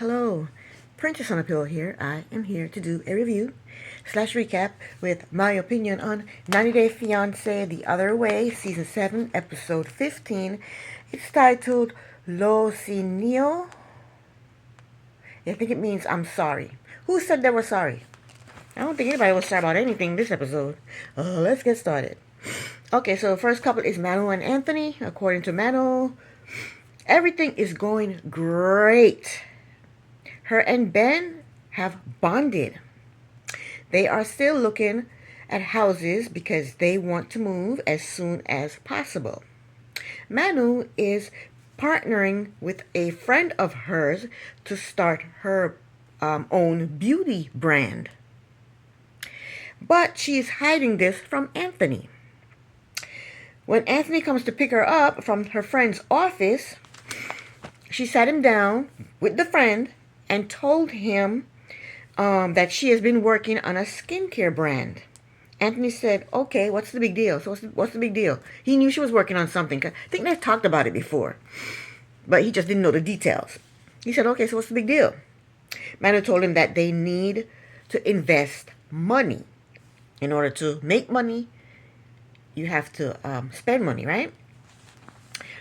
Hello, Princess on a Pillow here. I am here to do a review slash recap with my opinion on 90 Day Fiance The Other Way, Season 7, Episode 15. It's titled Lo Siento. I think it means I'm sorry. Who said they were sorry? I don't think anybody was sorry about anything this episode. Let's get started. Okay, so the first couple is Manu and Anthony. According to Manu, everything is going great. Her and Ben have bonded. They are still looking at houses because they want to move as soon as possible. Manu is partnering with a friend of hers to start her own beauty brand. But she is hiding this from Anthony. When Anthony comes to pick her up from her friend's office, she sat him down with the friend and told him that she has been working on a skincare brand. Anthony said, okay, what's the big deal? So what's the big deal? He knew she was working on something. I think they've talked about it before, but he just didn't know the details. He said, okay, so what's the big deal? Manu told him that they need to invest money. In order to make money, you have to spend money, right?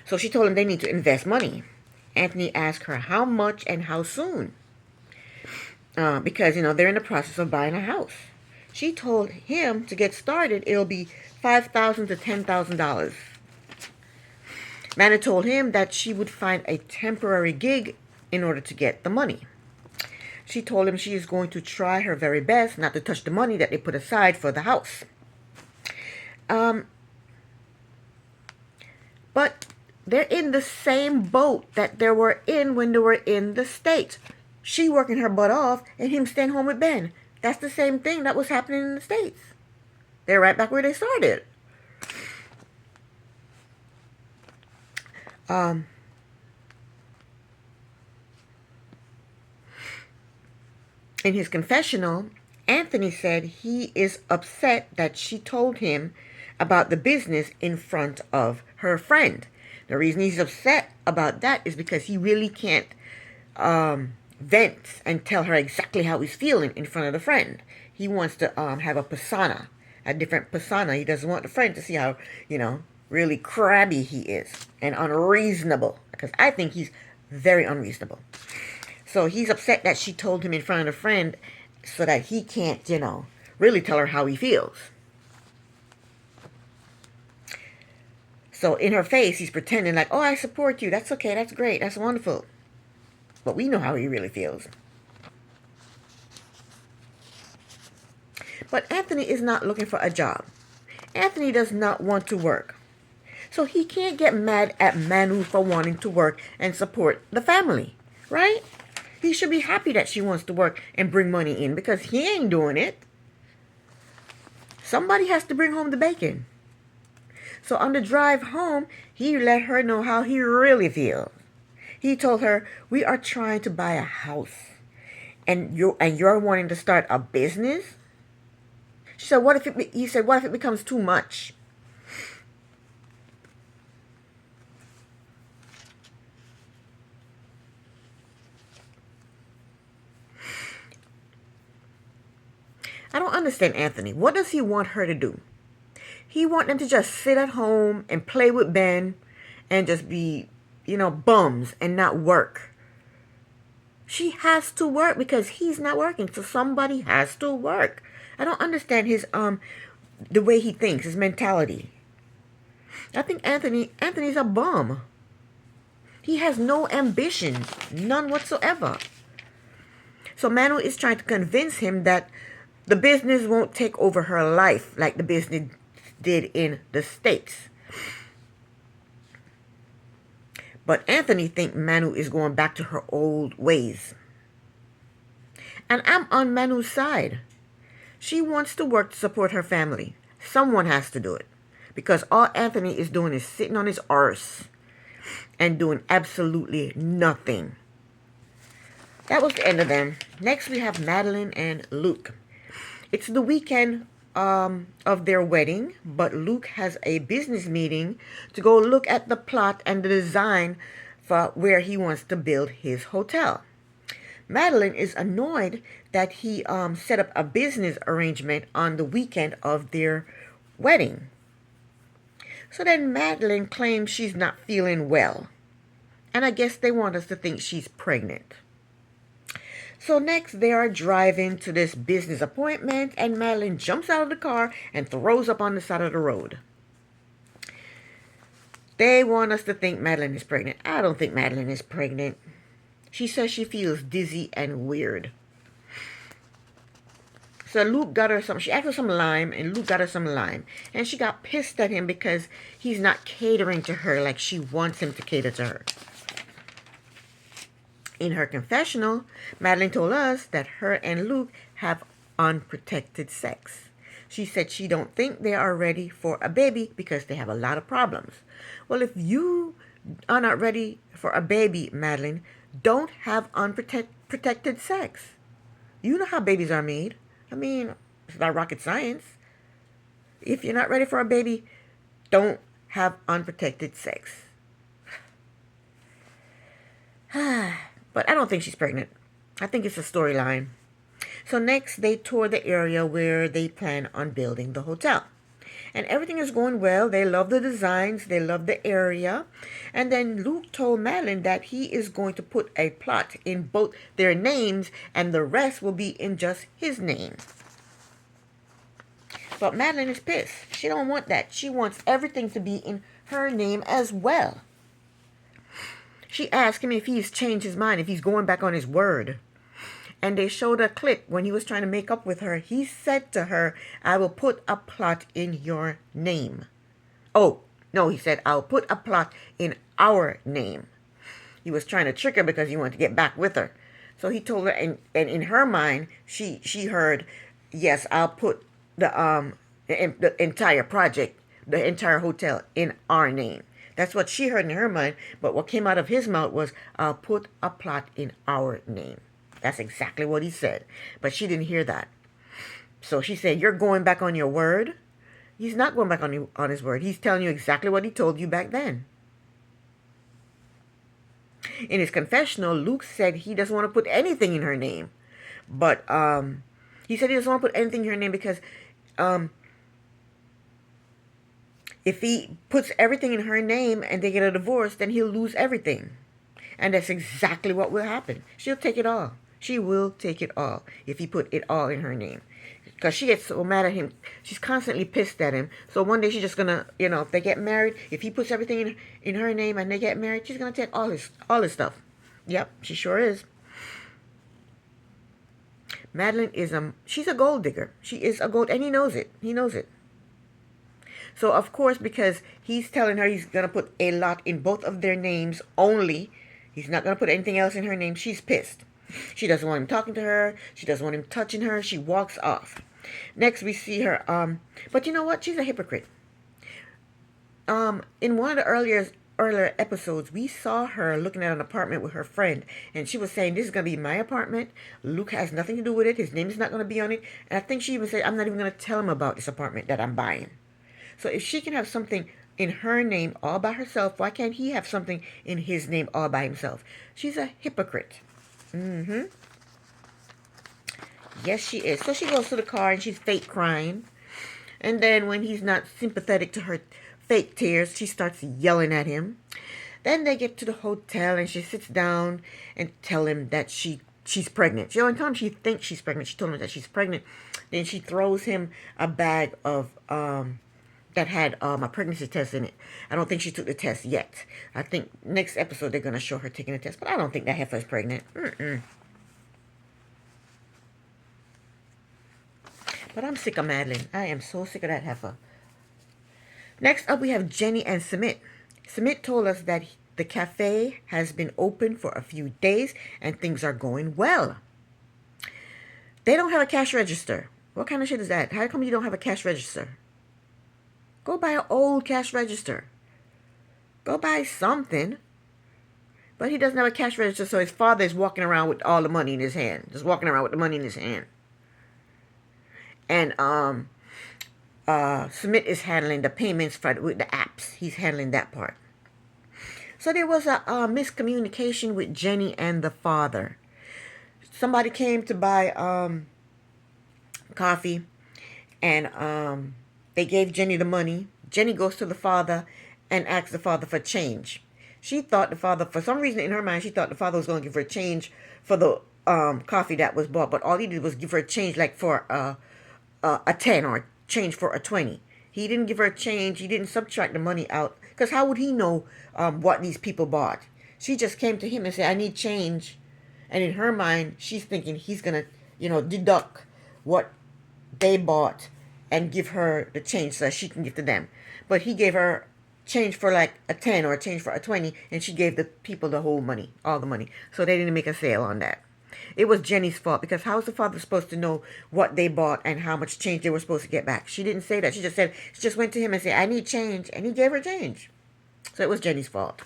So she told him they need to invest money. Anthony asked her how much and how soon. Because, they're in the process of buying a house. She told him to get started, it'll be $5,000 to $10,000. Manu told him that she would find a temporary gig in order to get the money. She told him she is going to try her very best not to touch the money that they put aside for the house. But they're in the same boat that they were in when they were in the States. She working her butt off and him staying home with Ben. That's the same thing that was happening in the States. They're right back where they started. In his confessional, Anthony said he is upset that she told him about the business in front of her friend. The reason he's upset about that is because he really can't vent and tell her exactly how he's feeling in front of the friend. He wants to have a different persona. He doesn't want the friend to see how, really crabby he is and unreasonable. Because I think he's very unreasonable. So he's upset that she told him in front of a friend so that he can't, really tell her how he feels. So in her face, he's pretending like, oh, I support you. That's okay. That's great. That's wonderful. But we know how he really feels. But Anthony is not looking for a job. Anthony does not want to work. So he can't get mad at Manu for wanting to work and support the family, right? He should be happy that she wants to work and bring money in because he ain't doing it. Somebody has to bring home the bacon. So on the drive home, he let her know how he really feels. He told her, we are trying to buy a house. And you're wanting to start a business? She said, he said, what if it becomes too much? I don't understand Anthony. What does he want her to do? He want them to just sit at home and play with Ben and just be, bums and not work. She has to work because he's not working. So somebody has to work. I don't understand his the way he thinks, his mentality. I think Anthony's a bum. He has no ambition, none whatsoever. So Manu is trying to convince him that the business won't take over her life like the business did in the States. But Anthony thinks Manu is going back to her old ways. And I'm on Manu's side. She wants to work to support her family. Someone has to do it. Because all Anthony is doing is sitting on his arse and doing absolutely nothing. That was the end of them. Next we have Madeline and Luke. It's the weekend of their wedding, but Luke has a business meeting to go look at the plot and the design for where he wants to build his hotel. Madeline is annoyed that he set up a business arrangement on the weekend of their wedding. So then Madeline claims she's not feeling well. And I guess they want us to think she's pregnant. So next they are driving to this business appointment, and Madeline jumps out of the car and throws up on the side of the road. They want us to think Madeline is pregnant. I don't think Madeline is pregnant. She says she feels dizzy and weird. So Luke got her some, she asked for some lime, and Luke got her some lime. And she got pissed at him because he's not catering to her like she wants him to cater to her. In her confessional, Madeline told us that her and Luke have unprotected sex. She said she don't think they are ready for a baby because they have a lot of problems. Well, if you are not ready for a baby, Madeline, don't have unprotected sex. You know how babies are made. I mean, it's not rocket science. If you're not ready for a baby, don't have unprotected sex. But I don't think she's pregnant. I think it's a storyline. So next, they tour the area where they plan on building the hotel. And everything is going well. They love the designs. They love the area. And then Luke told Madeline that he is going to put a plot in both their names, and the rest will be in just his name. But Madeline is pissed. She don't want that. She wants everything to be in her name as well. She asked him if he's changed his mind, if he's going back on his word. And they showed a clip when he was trying to make up with her. He said to her, I will put a plot in your name. Oh, no, he said, I'll put a plot in our name. He was trying to trick her because he wanted to get back with her. So he told her, and in her mind, she heard, yes, I'll put the entire project, the entire hotel in our name. That's what she heard in her mind, but what came out of his mouth was, I'll put a plot in our name. That's exactly what he said, but she didn't hear that. So she said, you're going back on your word? He's not going back on his word. He's telling you exactly what he told you back then. In his confessional, Luke said he doesn't want to put anything in her name. But he said he doesn't want to put anything in her name because if he puts everything in her name and they get a divorce, then he'll lose everything. And that's exactly what will happen. She'll take it all. She will take it all if he put it all in her name. Because she gets so mad at him. She's constantly pissed at him. So one day she's just going to, if they get married, if he puts everything in her name and they get married, she's going to take all his stuff. Yep, she sure is. Madeline she's a gold digger. She is a gold, and he knows it. He knows it. So, of course, because he's telling her he's going to put a lot in both of their names only, he's not going to put anything else in her name, she's pissed. She doesn't want him talking to her. She doesn't want him touching her. She walks off. Next, we see her, but you know what? She's a hypocrite. In one of the earlier episodes, we saw her looking at an apartment with her friend, and she was saying, this is going to be my apartment. Luke has nothing to do with it. His name is not going to be on it. And I think she even said, I'm not even going to tell him about this apartment that I'm buying. So if she can have something in her name all by herself, why can't he have something in his name all by himself? She's a hypocrite. Yes, she is. So she goes to the car and she's fake crying. And then when he's not sympathetic to her fake tears, she starts yelling at him. Then they get to the hotel and she sits down and tell him that she's pregnant. She only told him she thinks she's pregnant. She told him that she's pregnant. Then she throws him a bag of that had a pregnancy test in it. I don't think she took the test yet. I think next episode they're going to show her taking the test. But I don't think that heifer is pregnant. But I'm sick of Madeline. I am so sick of that heifer. Next up we have Jenny and Sumit. Sumit told us that the cafe has been open for a few days and things are going well. They don't have a cash register. What kind of shit is that? How come you don't have a cash register? Go buy an old cash register. Go buy something. But he doesn't have a cash register, so his father is walking around with all the money in his hand. Just walking around with the money in his hand. And Sumit is handling the payments with the apps. He's handling that part. So there was a miscommunication with Jenny and the father. somebody came to buy coffee, and they gave Jenny the money. Jenny goes to the father and asks the father for change. She thought the father, for some reason in her mind, she thought the father was going to give her change for the coffee that was bought, but all he did was give her a change, like for a 10 or change for a 20. He didn't give her a change. He didn't subtract the money out, because how would he know what these people bought? She just came to him and said, I need change. And in her mind, she's thinking he's going to, deduct what they bought and give her the change so that she can give to them. But he gave her change for like a 10 or a change for a 20, and she gave the people the whole money, all the money. So they didn't make a sale on that. It was Jenny's fault, because how was the father supposed to know what they bought and how much change they were supposed to get back? She didn't say that. She just went to him and said, I need change, and he gave her change. So it was Jenny's fault.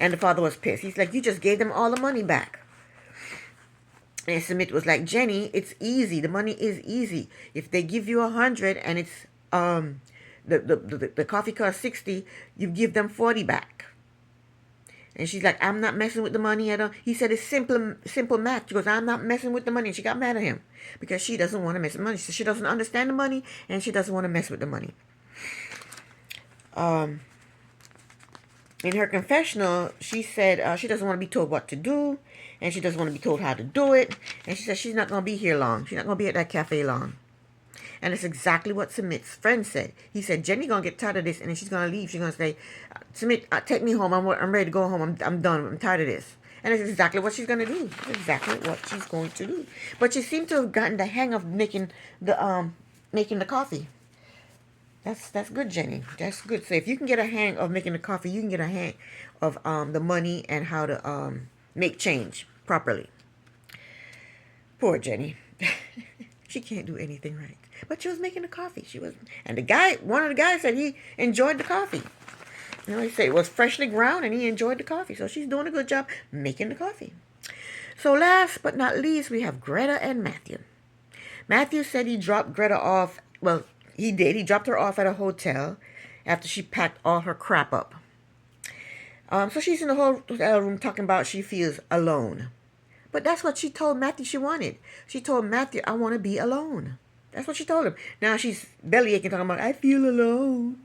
And the father was pissed. He's like, you just gave them all the money back. And Smith was like, Jenny, it's easy. The money is easy. If they give you 100 and it's the coffee costs 60, you give them 40 back. And she's like, I'm not messing with the money at all. He said, it's simple math. She goes, I'm not messing with the money. And she got mad at him because she doesn't want to mess with money. So she doesn't understand the money, and she doesn't want to mess with the money. In her confessional, she said she doesn't want to be told what to do, and she doesn't want to be told how to do it. And she says she's not going to be here long. She's not going to be at that cafe long. And it's exactly what Smith's friend said. He said, Jenny going to get tired of this, and then she's going to leave. She's going to say, Smith, take me home. I'm ready to go home. I'm done. I'm tired of this. And it's exactly what she's going to do. It's exactly what she's going to do. But she seemed to have gotten the hang of making the coffee. That's good, Jenny. That's good. So if you can get a hang of making the coffee, you can get a hang of the money and how to make change properly. Poor Jenny. She can't do anything right. But she was making the coffee. And one of the guys said he enjoyed the coffee. He said it was freshly ground and he enjoyed the coffee. So she's doing a good job making the coffee. So last but not least, we have Greta and Matthew. Matthew said he dropped Greta off. Well, he did. He dropped her off at a hotel after she packed all her crap up. So she's in the hotel room talking about she feels alone. But that's what she told Matthew she wanted. She told Matthew, I want to be alone. That's what she told him. Now she's bellyaching talking about, I feel alone.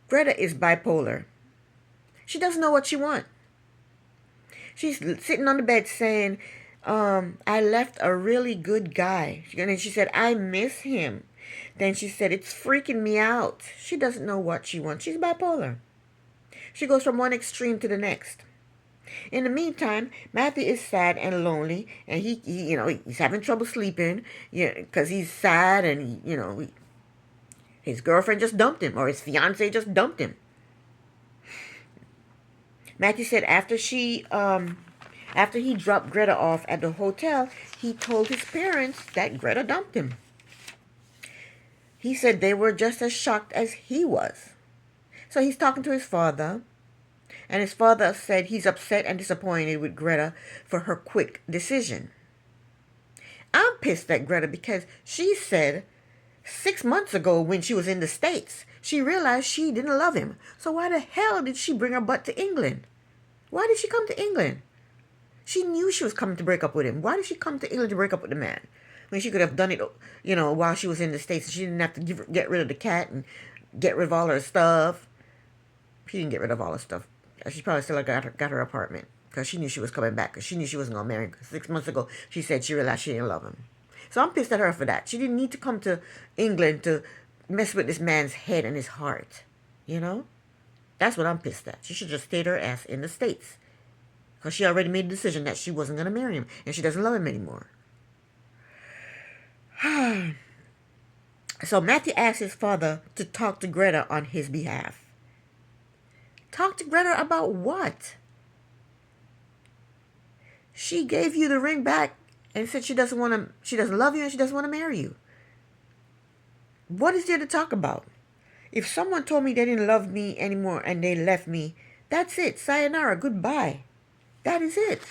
Greta is bipolar. She doesn't know what she wants. She's sitting on the bed saying, I left a really good guy. And then she said, I miss him. Then she said, it's freaking me out. She doesn't know what she wants. She's bipolar. She goes from one extreme to the next. In the meantime, Matthew is sad and lonely, and he's having trouble sleeping, because he's sad, and his girlfriend just dumped him, or his fiance just dumped him. Matthew said after he dropped Greta off at the hotel, he told his parents that Greta dumped him. He said they were just as shocked as he was. So he's talking to his father. And his father said he's upset and disappointed with Greta for her quick decision. I'm pissed at Greta because she said 6 months ago when she was in the States, she realized she didn't love him. So why the hell did she bring her butt to England? Why did she come to England? She knew she was coming to break up with him. Why did she come to England to break up with the man? When she could have done it, while she was in the States. She didn't have to get rid of the cat and get rid of all her stuff. She didn't get rid of all her stuff. She probably still got her apartment because she knew she was coming back, because she knew she wasn't going to marry him. 6 months ago, she said she realized she didn't love him. So I'm pissed at her for that. She didn't need to come to England to mess with this man's head and his heart. That's what I'm pissed at. She should just stayed her ass in the States, because she already made a decision that she wasn't going to marry him and she doesn't love him anymore. So Matthew asked his father to talk to Greta on his behalf. Talk to Greta about what? She gave you the ring back and said she doesn't love you and she doesn't want to marry you. What is there to talk about? If someone told me they didn't love me anymore and they left me, that's it. Sayonara, goodbye. That is it.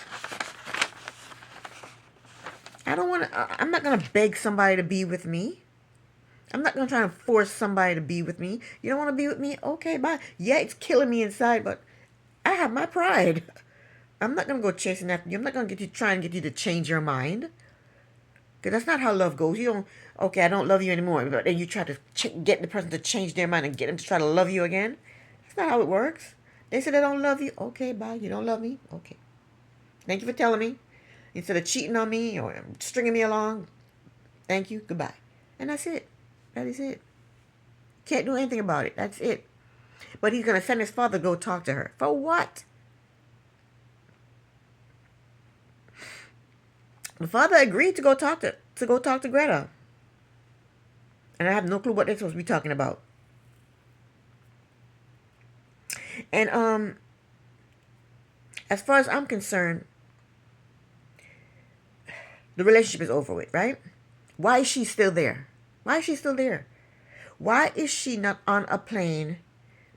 I'm not going to beg somebody to be with me. I'm not going to try and force somebody to be with me. You don't want to be with me? Okay, bye. Yeah, it's killing me inside, but I have my pride. I'm not going to go chasing after you. I'm not going to try and get you to change your mind. Because that's not how love goes. You don't, okay, I don't love you anymore. But then you try to get the person to change their mind and get them to try to love you again. That's not how it works. They say they don't love you. Okay, bye. You don't love me? Okay. Thank you for telling me. Instead of cheating on me or stringing me along, thank you. Goodbye. And that's it. That is it. Can't do anything about it. That's it. But he's going to send his father to go talk to her. For what? The father agreed to go talk to Greta. And I have no clue what they're supposed to be talking about. And as far as I'm concerned, the relationship is over with, right? Why is she still there? Why is she still there? Why is she not on a plane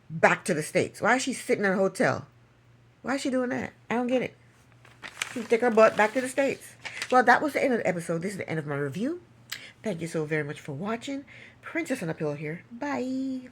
back to the States? Why is she sitting in a hotel? Why is she doing that? I don't get it. She can take her butt back to the States. Well, that was the end of the episode. This is the end of my review. Thank you so very much for watching. Princess on a Pillow here. Bye.